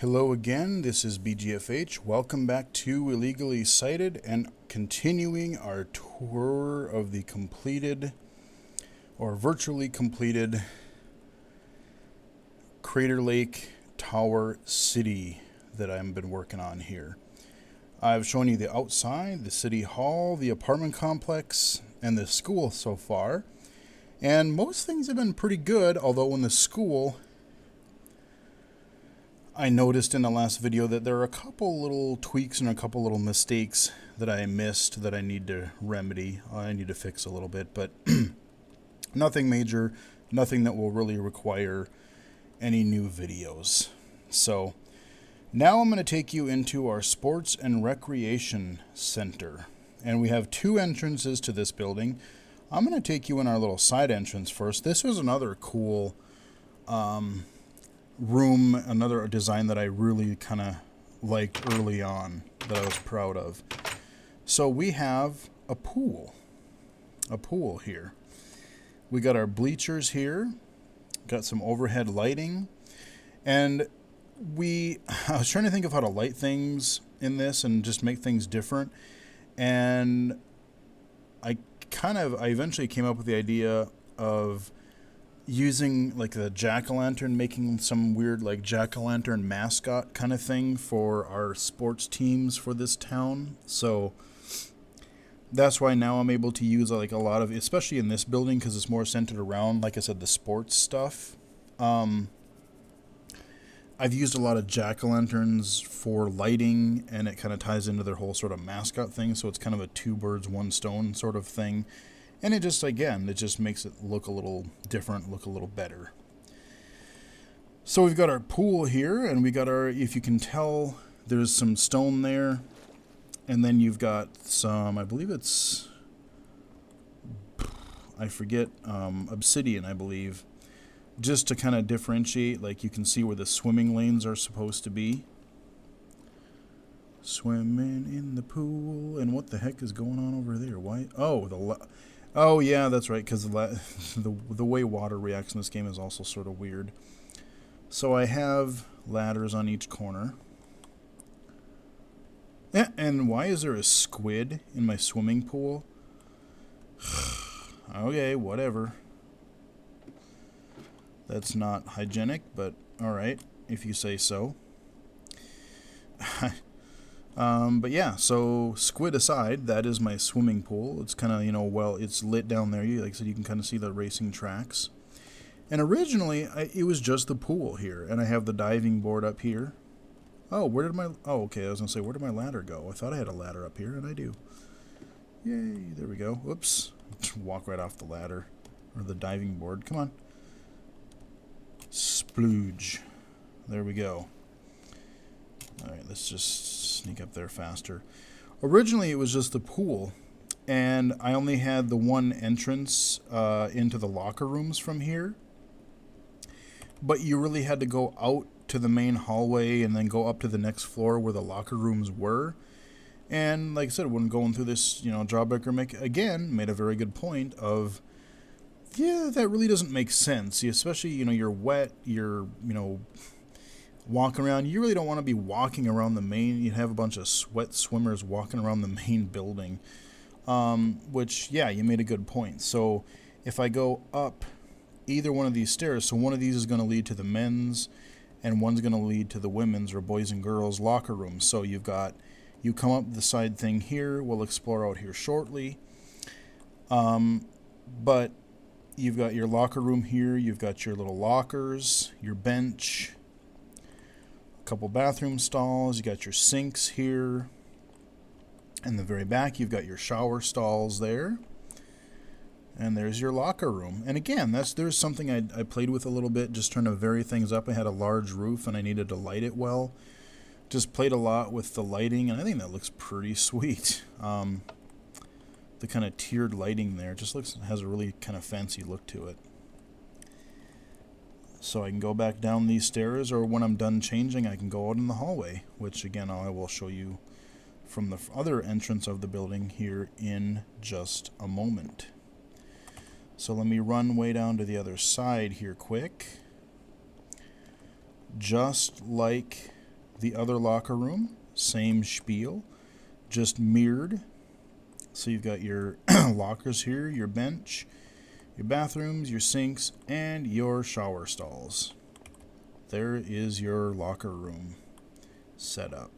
Hello again, this is BGFH. Welcome back to Illegally Cited and continuing our tour of the completed or virtually completed Crater Lake Tower City that I've been working on here. I've shown you the outside, the city hall, the apartment complex, and the school so far. And most things have been pretty good, although in the school I noticed in the last video that there are a couple little tweaks and a couple little mistakes that I missed that I need to remedy. I need to fix a little bit, but nothing major, nothing that will really require any new videos. So now I'm going to take you into our Sports and Recreation Center. And we have two entrances to this building. I'm going to take you in our little side entrance first. This was another cool room, another design that I really kind of liked early on that I was proud of. So we have a pool here. We got our bleachers here, got some overhead lighting, and I was trying to think of how to light things in this and just make things different, and I eventually came up with the idea of using like the jack-o'-lantern, making some weird like jack-o'-lantern mascot kind of thing for our sports teams for this town. So that's why now I'm able to use like a lot of, especially in this building because it's more centered around, like I said, the sports stuff. I've used a lot of jack-o'-lanterns for lighting, and it kind of ties into their whole sort of mascot thing, so it's kind of a two birds, one stone sort of thing. And it just makes it look a little different, look a little better. So we've got our pool here, and we got our, if you can tell, there's some stone there. And then you've got some, I believe it's, I forget, obsidian, I believe. Just to kind of differentiate, like you can see where the swimming lanes are supposed to be. Swimming in the pool, and what the heck is going on over there? Why? Oh yeah, that's right, because the way water reacts in this game is also sort of weird. So I have ladders on each corner. Yeah, and why is there a squid in my swimming pool? Okay, whatever. That's not hygienic, but alright, if you say so. But yeah, so squid aside, that is my swimming pool. It's kind of, it's lit down there. Like I said, you can kind of see the racing tracks. And originally, it was just the pool here. And I have the diving board up here. Oh, okay, I was going to say, where did my ladder go? I thought I had a ladder up here, and I do. Yay, there we go. Whoops. Walk right off the ladder. Or the diving board. Come on. Splooge. There we go. Alright, let's just sneak up there faster. Originally, it was just the pool, and I only had the one entrance into the locker rooms from here. But you really had to go out to the main hallway and then go up to the next floor where the locker rooms were. And like I said, when going through this, Jawbreaker made a very good point of, yeah, that really doesn't make sense. Especially, you're wet, you're, walking around. You really don't want to be walking around the main. You have a bunch of sweat swimmers walking around the main building. Which, yeah, you made a good point. So if I go up either one of these stairs, so one of these is going to lead to the men's, and one's going to lead to the women's or boys and girls locker rooms. So you come up the side thing here. We'll explore out here shortly. But you've got your locker room here. You've got your little lockers, your bench, couple bathroom stalls. You got your sinks here. In the very back, you've got your shower stalls there. And there's your locker room. And again, there's something I played with a little bit, just trying to vary things up. I had a large roof and I needed to light it well. Just played a lot with the lighting, and I think that looks pretty sweet. The kind of tiered lighting there just has a really kind of fancy look to it. So I can go back down these stairs, or when I'm done changing, I can go out in the hallway, which again I will show you from the other entrance of the building here in just a moment. So let me run way down to the other side here quick. Just like the other locker room, same spiel, just mirrored. So you've got your lockers here, your bench, your bathrooms, your sinks, and your shower stalls. There is your locker room setup.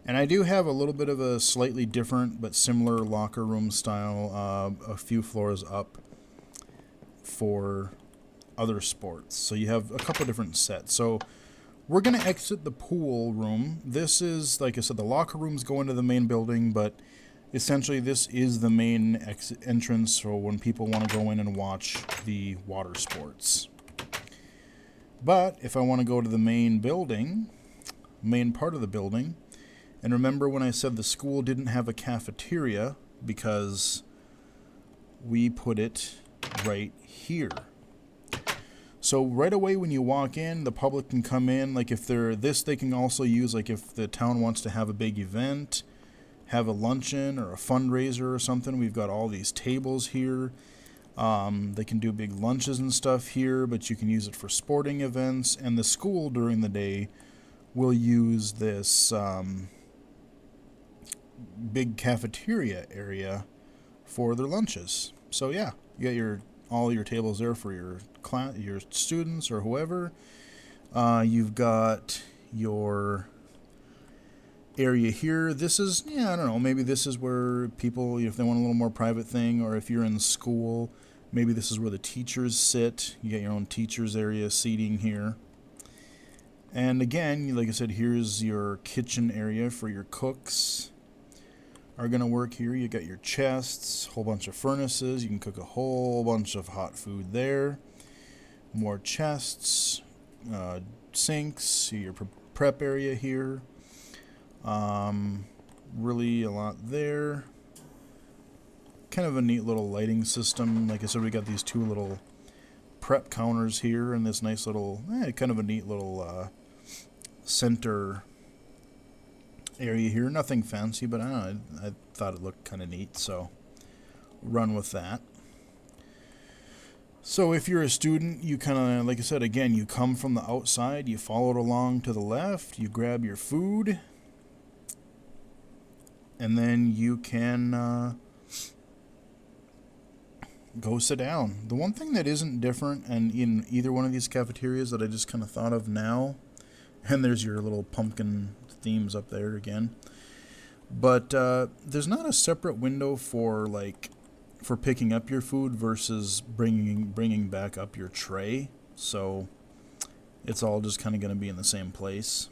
And I do have a little bit of a slightly different but similar locker room style a few floors up for other sports. So you have a couple different sets. So we're going to exit the pool room. This is, like I said, the locker rooms go into the main building, but essentially this is the main entrance for when people want to go in and watch the water sports. But if I want to go to the main building, main part of the building, and remember when I said the school didn't have a cafeteria because we put it right here. So right away when you walk in, the public can come in. Like if they're this, they can also use, like if the town wants to have a big event, have a luncheon or a fundraiser or something. We've got all these tables here. They can do big lunches and stuff here, but you can use it for sporting events. And the school during the day will use this big cafeteria area for their lunches. So yeah, you got all your tables there for your class, your students or whoever. You've got your area here. This is, I don't know, maybe this is where people, if they want a little more private thing, or if you're in school, maybe this is where the teachers sit. You got your own teachers area seating here. And again, like I said, here's your kitchen area for your cooks are going to work here. You got your chests, whole bunch of furnaces. You can cook a whole bunch of hot food there. More chests, sinks, your prep area here. Really a lot there. Kind of a neat little lighting system. Like I said, we got these two little prep counters here and this nice little, kind of a neat little center area here. Nothing fancy, but I don't know, I thought it looked kind of neat, so run with that. So if you're a student, you kind of, like I said, again, you come from the outside, you follow it along to the left, you grab your food, and then you can go sit down. The one thing that isn't different and in either one of these cafeterias that I just kind of thought of now, and there's your little pumpkin themes up there again, but there's not a separate window for picking up your food versus bringing back up your tray. So it's all just kind of going to be in the same place.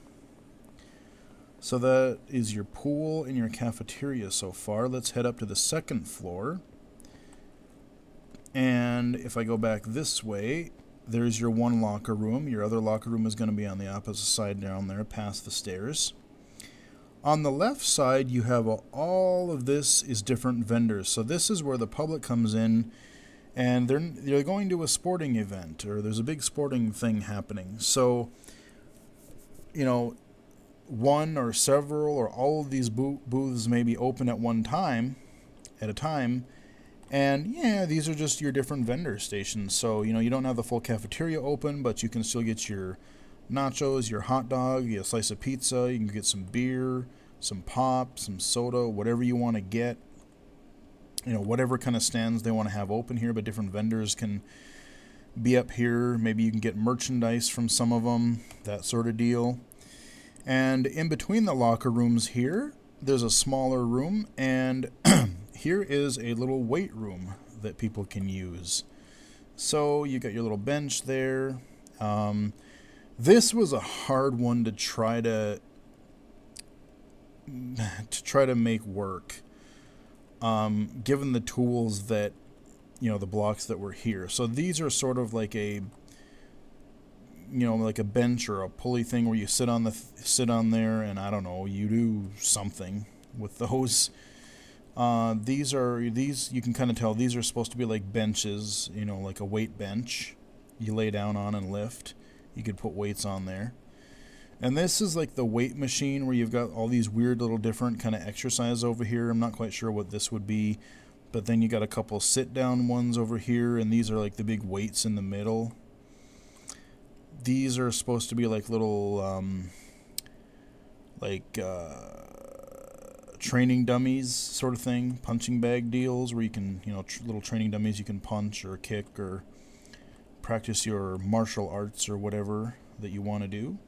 So that is your pool and your cafeteria so far. Let's head up to the second floor. And if I go back this way, there's your one locker room. Your other locker room is going to be on the opposite side down there, past the stairs. On the left side, you have all of this is different vendors. So this is where the public comes in, and they're going to a sporting event, or there's a big sporting thing happening. So, one or several or all of these booths may be open at a time. And these are just your different vendor stations. So, you don't have the full cafeteria open, but you can still get your nachos, your hot dog, a slice of pizza. You can get some beer, some pop, some soda, whatever you want to get. Whatever kind of stands they want to have open here, but different vendors can be up here. Maybe you can get merchandise from some of them, that sort of deal. And in between the locker rooms here, there's a smaller room, and here is a little weight room that people can use. So you got your little bench there. This was a hard one to try to make work, given the tools that, the blocks that were here. So these are sort of like a bench or a pulley thing where you sit on there, and I don't know, you do something with those. These you can kind of tell these are supposed to be like benches, like a weight bench you lay down on and lift. You could put weights on there. And this is like the weight machine where you've got all these weird little different kind of exercise over here. I'm not quite sure what this would be, but then you got a couple sit down ones over here, and these are like the big weights in the middle. These are supposed to be like little like training dummies sort of thing, punching bag deals where you can, little training dummies you can punch or kick or practice your martial arts or whatever that you want to do.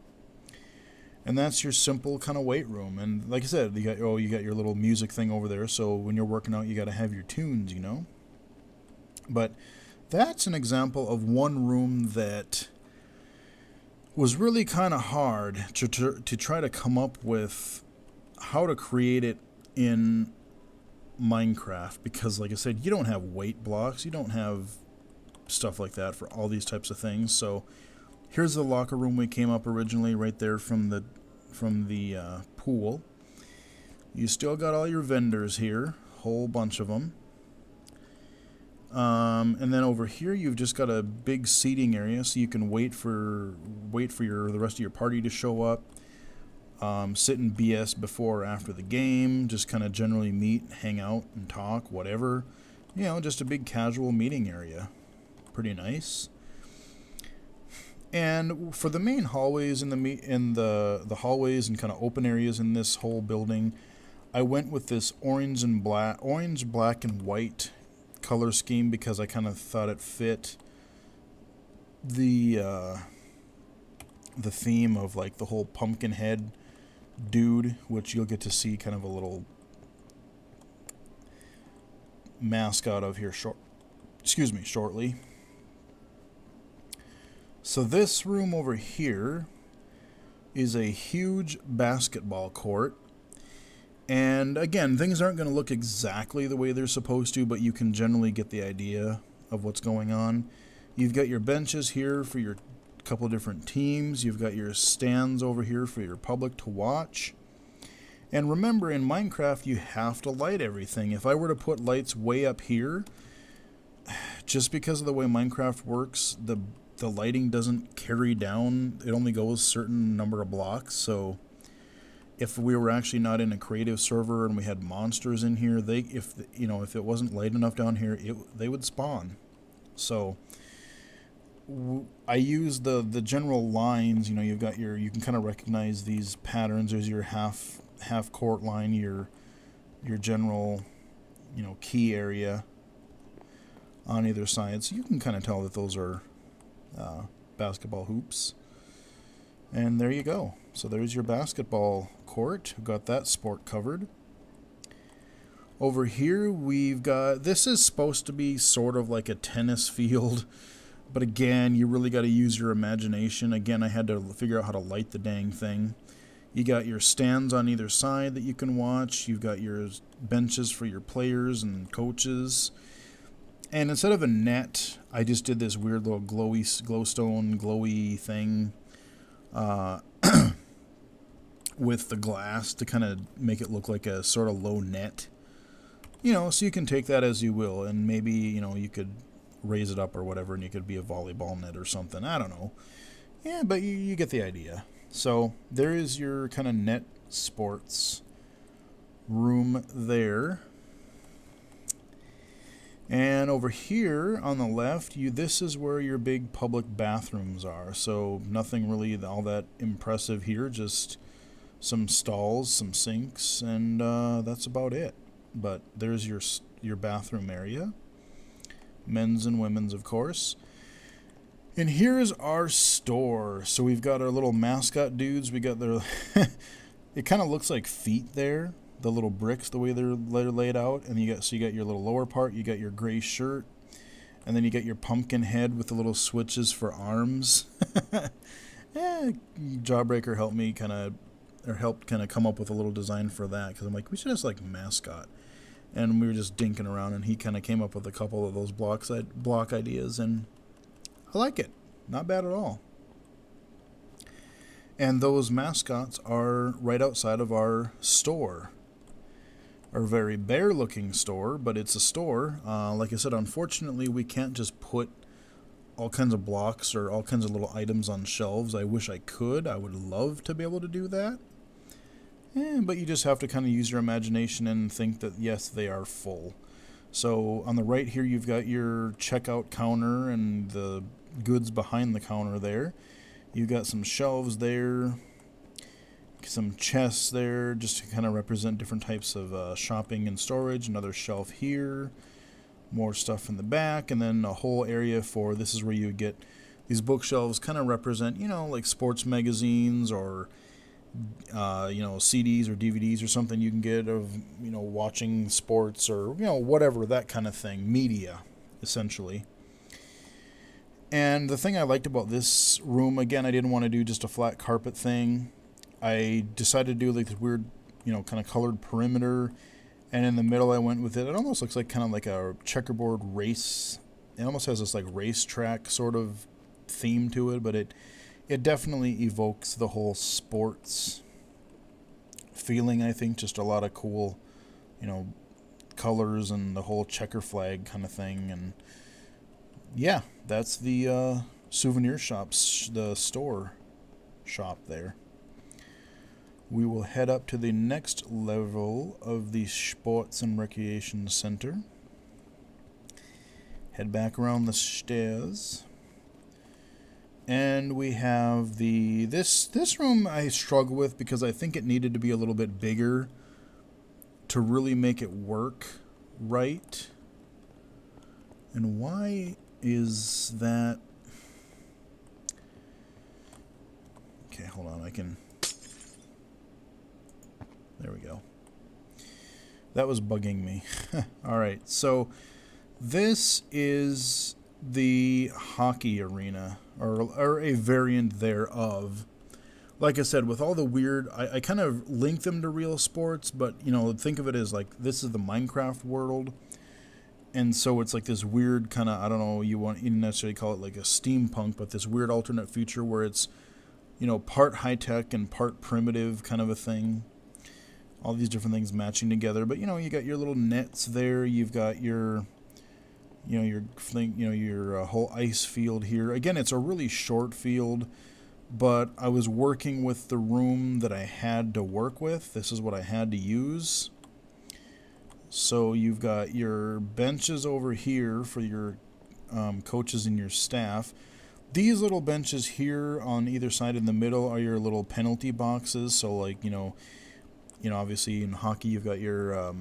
And that's your simple kind of weight room. And like I said, you got your little music thing over there, so when you're working out you got to have your tunes, But that's an example of one room that was really kind of hard to try to come up with how to create it in Minecraft, because like I said, you don't have weight blocks, you don't have stuff like that for all these types of things. So here's the locker room we came up originally, right there from the pool. You still got all your vendors here, whole bunch of them. And then over here you've just got a big seating area, so you can wait for the rest of your party to show up. Sit and BS before or after the game, just kind of generally meet, hang out, and talk, whatever. Just a big casual meeting area. Pretty nice. And for the main hallways in the hallways and kind of open areas in this whole building, I went with this orange, black, and white color scheme because I kind of thought it fit the theme of like the whole pumpkin head dude, which you'll get to see kind of a little mascot of here shortly. So this room over here is a huge basketball court. And again, things aren't going to look exactly the way they're supposed to, but you can generally get the idea of what's going on. You've got your benches here for your couple different teams. You've got your stands over here for your public to watch. And remember, in Minecraft, you have to light everything. If I were to put lights way up here, just because of the way Minecraft works, the lighting doesn't carry down. It only goes a certain number of blocks. So if we were actually not in a creative server and we had monsters in here, if it wasn't light enough down here, they would spawn. So I use the general lines. You can kind of recognize these patterns. There's your half court line, your general key area on either side, so you can kind of tell that those are basketball hoops. And there you go. So there's your basketball court. We've got that sport covered. Over here we've got, this is supposed to be sort of like a tennis field, but again, you really got to use your imagination. Again, I had to figure out how to light the dang thing. You got your stands on either side that you can watch. You've got your benches for your players and coaches. And instead of a net, I just did this weird little glowstone glowy thing with the glass to kind of make it look like a sort of low net. So you can take that as you will, and maybe, you could raise it up or whatever, and you could be a volleyball net or something. I don't know. Yeah, but you get the idea. So there is your kind of net sports room there. And over here on the left, this is where your big public bathrooms are. So nothing really all that impressive here, just some stalls, some sinks, and that's about it. But there's your bathroom area. Men's and women's, of course. And here's our store. So we've got our little mascot dudes. We got their it kind of looks like feet there. The little bricks, the way they're laid out, and you got your little lower part, you got your gray shirt, and then you got your pumpkin head with the little switches for arms. Jawbreaker helped come up with a little design for that, because I'm like, we should have like mascot, and we were just dinking around, and he kind of came up with a couple of those block ideas, and I like it, not bad at all. And those mascots are right outside of our store. A very bare-looking store, but it's a store. Like I said, unfortunately, we can't just put all kinds of blocks or all kinds of little items on shelves. I wish I could. I would love to be able to do that. But you just have to kind of use your imagination and think that, yes, they are full. So on the right here, you've got your checkout counter and the goods behind the counter there. You've got some shelves there. Some chests there just to kind of represent different types of shopping and storage. Another shelf here. More stuff in the back. And then a whole area for, this is where you would get these bookshelves, kind of represent, you know, like sports magazines or, you know, CDs or DVDs or something you can get of, you know, watching sports or, you know, whatever, that kind of thing. Media, essentially. And the thing I liked about this room, again, I didn't want to do just a flat carpet thing. I decided to do like this weird, you know, kind of colored perimeter. And in the middle I went with it. It almost looks like kind of like a checkerboard race. It almost has this like racetrack sort of theme to it, but it definitely evokes the whole sports feeling, I think. Just a lot of cool, you know, colors and the whole checker flag kind of thing. And yeah, that's the souvenir shops, the store shop there. We will head up to the next level of the Sports and Recreation Center. Head back around the stairs. And we have the this room I struggle with because I think it needed to be a little bit bigger to really make it work right. And why is that? Okay, hold on. There we go. That was bugging me. All right, so this is the hockey arena, or a variant thereof. Like I said, with all the weird, I kind of link them to real sports, but, you know, think of it as like this is the Minecraft world. And so it's like this weird kind of, I don't know, you necessarily call it like a steampunk, but this weird alternate future where it's, you know, part high-tech and part primitive kind of a thing. All these different things matching together. But, you know, you got your little nets there. You've got your, you know, your whole ice field here. Again, it's a really short field, but I was working with the room that I had to work with. This is what I had to use. So you've got your benches over here for your coaches and your staff. These little benches here on either side in the middle are your little penalty boxes. So, like, you know, obviously in hockey you've got your,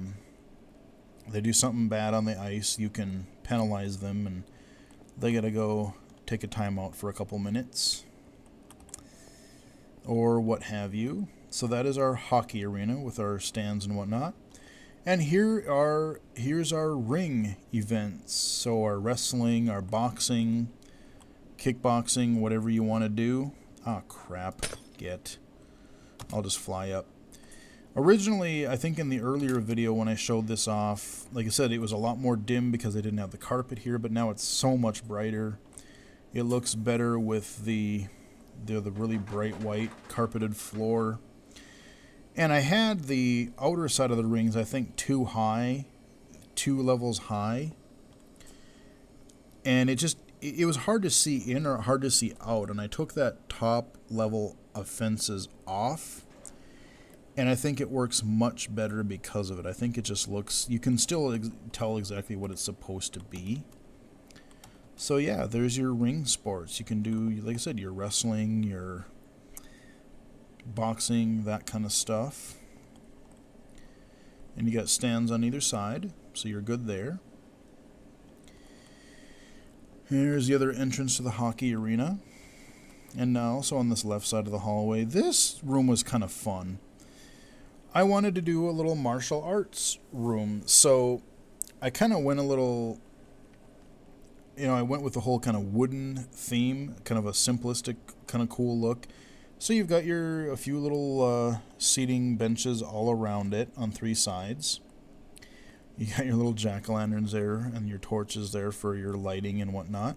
they do something bad on the ice, you can penalize them, and they got to go take a timeout for a couple minutes or what have you. So that is our hockey arena with our stands and whatnot. And here's our ring events. So our wrestling, our boxing, kickboxing, whatever you want to do. Ah, crap. I'll just fly up. Originally, I think in the earlier video when I showed this off, like I said, it was a lot more dim because I didn't have the carpet here, but now it's so much brighter. It looks better with the really bright white carpeted floor. And I had the outer side of the rings, I think, two levels high. And it was hard to see in or hard to see out. And I took that top level of fences off. And I think it works much better because of it. I think it just looks, you can still tell exactly what it's supposed to be. So yeah, there's your ring sports. You can do, like I said, your wrestling, your boxing, that kind of stuff. And you got stands on either side, so you're good there. Here's the other entrance to the hockey arena. And now, also on this left side of the hallway, this room was kind of fun. I wanted to do a little martial arts room, so I kind of went a little, you know, I went with the whole kind of wooden theme, kind of a simplistic, kind of cool look. So you've got a few little seating benches all around it on three sides. You got your little jack-o'-lanterns there and your torches there for your lighting and whatnot.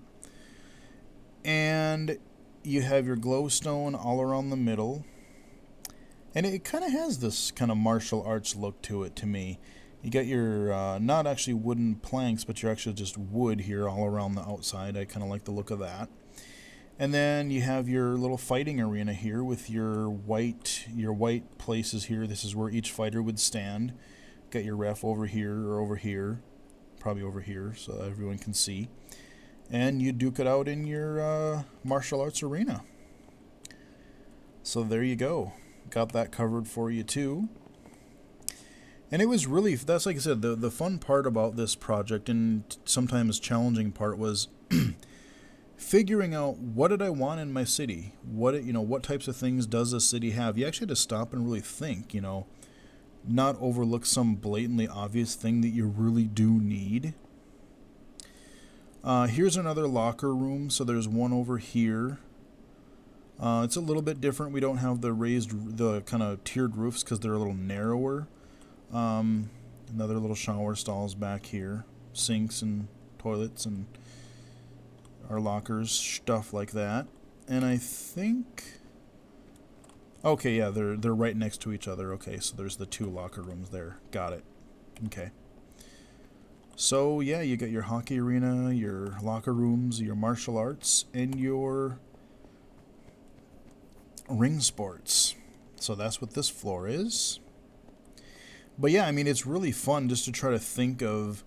And you have your glowstone all around the middle. And it kind of has this kind of martial arts look to it to me. You got your, not actually wooden planks, but you're actually just wood here all around the outside. I kind of like the look of that. And then you have your little fighting arena here with your white places here. This is where each fighter would stand. Got your ref over here, probably over here, so everyone can see. And you duke it out in your martial arts arena. So there you go. got that covered for you too. And it was really, that's like I said, the fun part about this project, and sometimes challenging part, was figuring out what did I want in my city. What types of things does a city have? You actually had to stop and really think, not overlook some blatantly obvious thing that you really do need. Here's another locker room. So there's one over here. It's a little bit different. We don't have the kind of tiered roofs because they're a little narrower. Another little shower stalls back here, sinks and toilets and our lockers, stuff like that. And I think, okay, yeah, they're right next to each other. Okay, so there's the 2 locker rooms there. Got it. Okay. So yeah, you got your hockey arena, your locker rooms, your martial arts, and your ring sports. So that's what this floor is. But yeah, I mean, it's really fun just to try to think of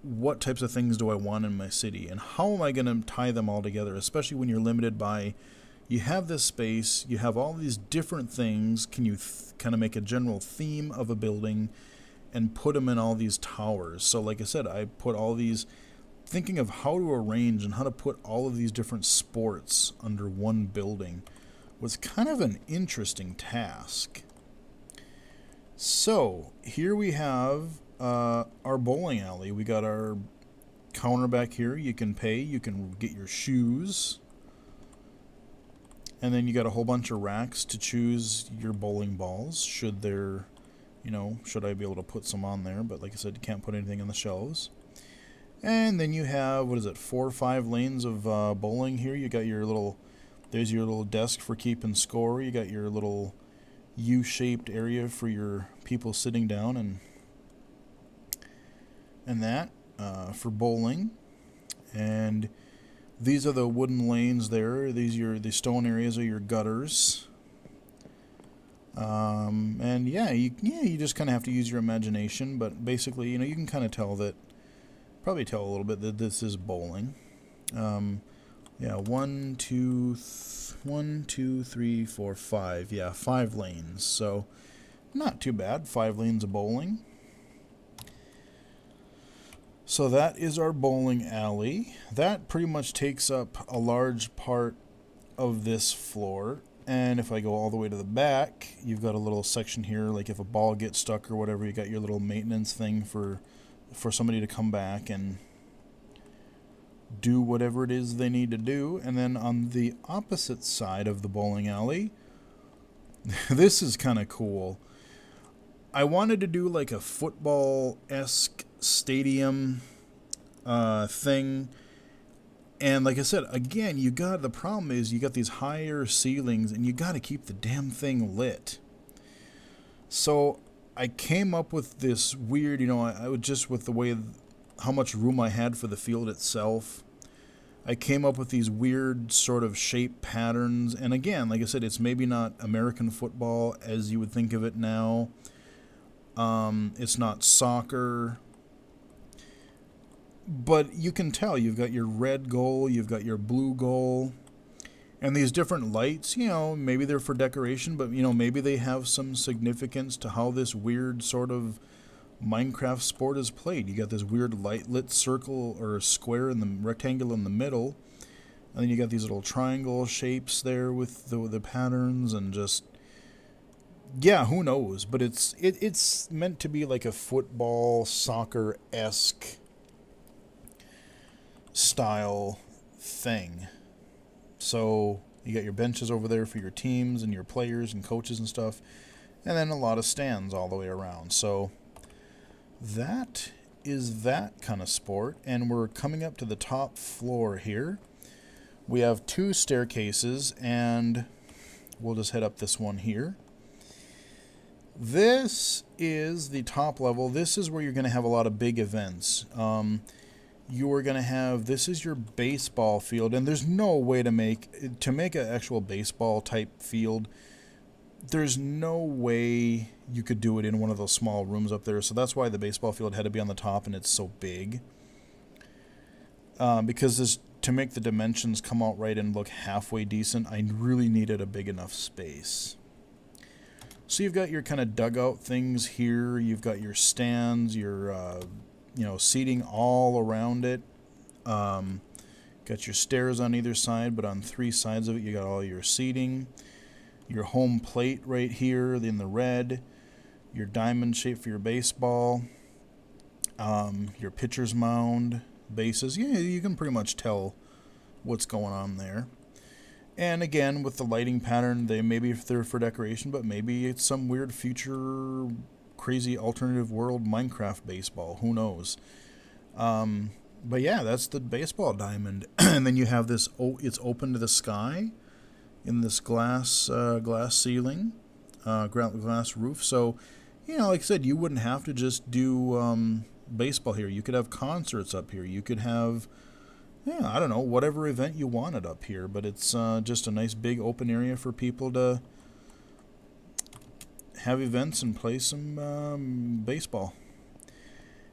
what types of things do I want in my city and how am I going to tie them all together, especially when you're limited by, you have this space, you have all these different things. Can you kind of make a general theme of a building and put them in all these towers? So like I said, I put all these, thinking of how to arrange and how to put all of these different sports under one building was kind of an interesting task. So here we have our bowling alley. We got our counter back here. You can pay. You can get your shoes. And then you got a whole bunch of racks to choose your bowling balls. Should I be able to put some on there? But like I said, you can't put anything on the shelves. And then you have, 4 or 5 lanes of bowling here. You got there's your little desk for keeping score. You got your little U-shaped area for your people sitting down and that for bowling. And these are the wooden lanes there. The stone areas are your gutters. And you just kind of have to use your imagination, but basically, you can kind of tell a little bit that this is bowling. 1, 2, 3, 4, 5. Yeah, 5 lanes. So not too bad. 5 lanes of bowling. So that is our bowling alley. That pretty much takes up a large part of this floor. And if I go all the way to the back, you've got a little section here, like if a ball gets stuck or whatever, you got your little maintenance thing for somebody to come back and do whatever it is they need to do. And then on the opposite side of the bowling alley, this is kind of cool. I wanted to do like a football-esque stadium thing. And like I said, again, the problem is you got these higher ceilings and you got to keep the damn thing lit. So I came up with this weird, I would just with the way how much room I had for the field itself, I came up with these weird sort of shape patterns. And again, like I said, it's maybe not American football as you would think of it now. It's not soccer. But you can tell you've got your red goal, you've got your blue goal, and these different lights, maybe they're for decoration, but, maybe they have some significance to how this weird sort of Minecraft sport is played. You got this weird light-lit circle or square in the rectangle in the middle, and then you got these little triangle shapes there with the patterns and just, yeah, who knows? But it's meant to be like a football, soccer-esque style thing. So you got your benches over there for your teams and your players and coaches and stuff, and then a lot of stands all the way around. So that is that kind of sport, and we're coming up to the top floor here. We have 2 staircases, and we'll just head up this one here. This is the top level. This is where you're going to have a lot of big events. You're going to have, this is your baseball field, and there's no way to make an actual baseball type field. There's no way you could do it in one of those small rooms up there, so that's why the baseball field had to be on the top, and it's so big. Because to make the dimensions come out right and look halfway decent, I really needed a big enough space. So you've got your kind of dugout things here. You've got your stands, your seating all around it. Got your stairs on either side, but on 3 sides of it you got all your seating. Your home plate right here in the red. Your diamond shape for your baseball. Your pitcher's mound, bases. Yeah, you can pretty much tell what's going on there. And again, with the lighting pattern, maybe if they're for decoration, but maybe it's some weird future, crazy alternative world Minecraft baseball. Who knows? But yeah, that's the baseball diamond. And then you have this. It's open to the sky, in this glass ceiling, glass roof. So, like I said, you wouldn't have to just do baseball here. You could have concerts up here. You could have, I don't know, whatever event you wanted up here. But it's just a nice big open area for people to have events and play some baseball.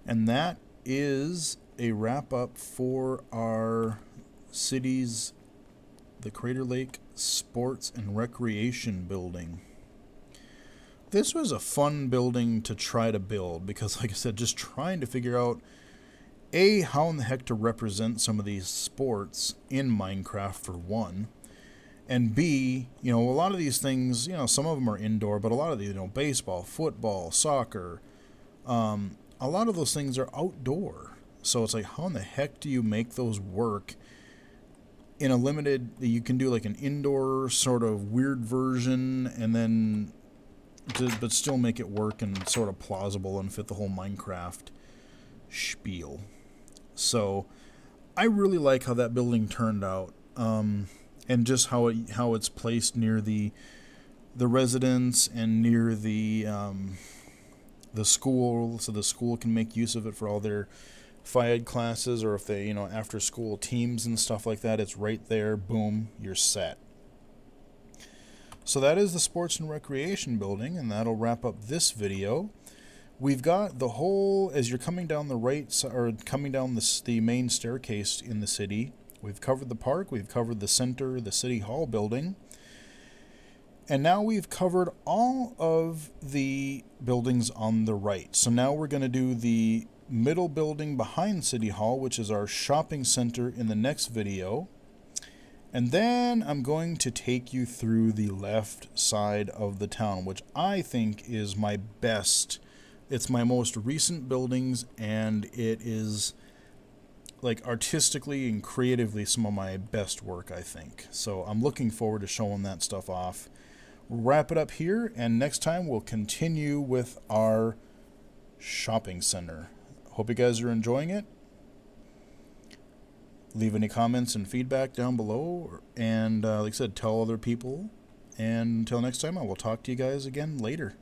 And that is a wrap up for our city's, the Crater Lake Sports and Recreation building. This was a fun building to try to build because, like I said, just trying to figure out how in the heck to represent some of these sports in Minecraft for one, and B, a lot of these things, some of them are indoor, but a lot of these, baseball, football, soccer, a lot of those things are outdoor. So it's like, how in the heck do you make those work in a limited, you can do like an indoor sort of weird version and then, but still make it work and sort of plausible and fit the whole Minecraft spiel. So I really like how that building turned out, and just how it's placed near the residence and near the school, so the school can make use of it for all their Phi-Ed classes, or if they, after school teams and stuff like that. It's right there. Boom, you're set. So that is the Sports and Recreation building, and that'll wrap up this video. We've got the whole, as you're coming down the right side, or coming down the main staircase in the city, we've covered the park, we've covered the center, the City Hall building, and now we've covered all of the buildings on the right. So now we're going to do the middle building behind City Hall, which is our shopping center, in the next video. And then I'm going to take you through the left side of the town, which I think is my best. It's my most recent buildings, and it is, like, artistically and creatively some of my best work, I think. So I'm looking forward to showing that stuff off. We'll wrap it up here, and next time we'll continue with our shopping center. Hope you guys are enjoying it. Leave any comments and feedback down below, and like I said, tell other people. And until next time, I will talk to you guys again later.